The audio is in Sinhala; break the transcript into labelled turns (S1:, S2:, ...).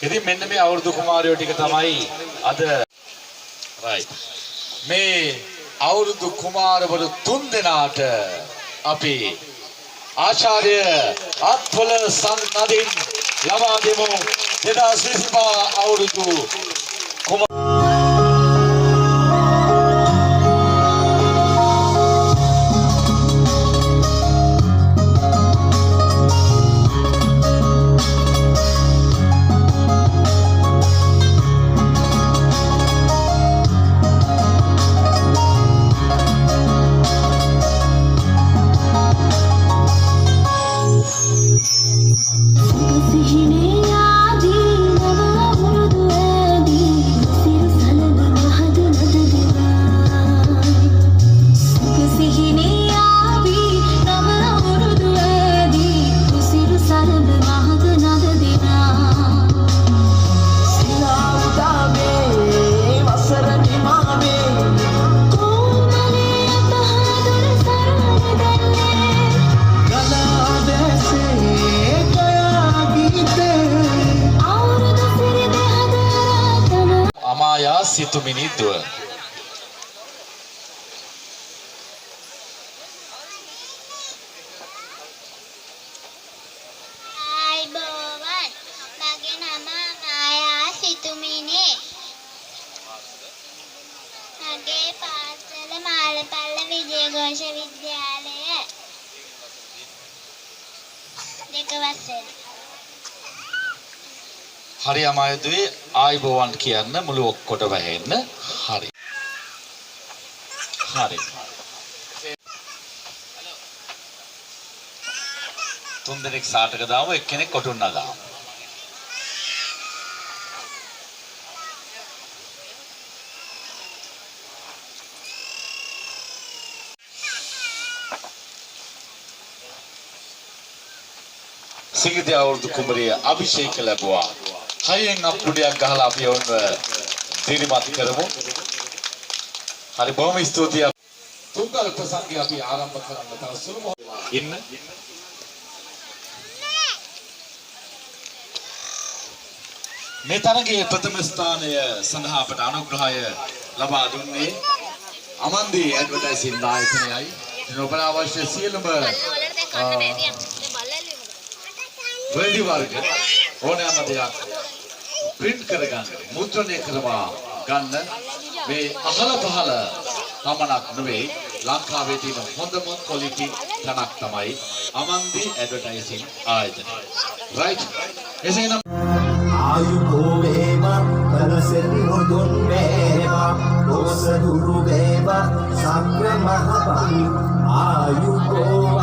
S1: ඉතින් මෙන්න මේ අවුරුදු කුමාරයෝ ටික තමයි අද right මේ අවුරුදු කුමාරවරු 3 දෙනාට අපි ආචාර්ය අත්පොළ සන්නදින් ලබා දෙමු 2025 අවුරුදු
S2: සිහිනේ ආදී නව අවුරුදු ඇදී
S1: සිතුමිනි දුව.
S2: ආයිබෝවන් මගේ නම මායා සිතුමිනි මගේ පාසල මාළපල්ල විජයඝෝෂ විද්‍යාලය දෙක වසරේ
S1: හරි අමාරුයි ආයිබෝවන් කියන්න මුළු ඔක්කොට වැහෙන්න. හරි. හරි. තුන් දෙනෙක් සාටක දාමු එක්කෙනෙක් කොටුන්නා දාමු. සිංගිත අවුරුදු කුමරිය අභිෂේක ලැබුවා. හයෙන් අප්පුඩියක් ගහලා අපි ඔවුන්ව දිරිමත් කරමු. හරි බොහොම ස්තුතියි. තුන්වන ප්‍රසංගය අපි ආරම්භ කරන්න තව සුළු මොහොතක් ඉන්න. මේ තරගයේ ප්‍රථම ස්ථානය සඳහා අපට අනුග්‍රහය ලබා දුන්නේ අමන්දි ඇඩ්වර්ටයිසිං නායකයයි. ඔබට අවශ්‍ය සියලුම වැඩි වර්ග ඕනෑම දෙයක් print කරගන්න මුද්‍රණය කරවා ගන්න මේ අහල පහල පමණක් නෙවෙයි ලංකාවේ තියෙන හොඳම quality තනක් තමයි අමන්දි ඇඩ්වර්ටයිසිං ආයතනය. right එසේනම්
S3: ආයුබෝ වේවා කලසෙරි හොඳුන් වේවා රෝස දුරු වේවා සක්‍ර මහ බලි ආයුබෝ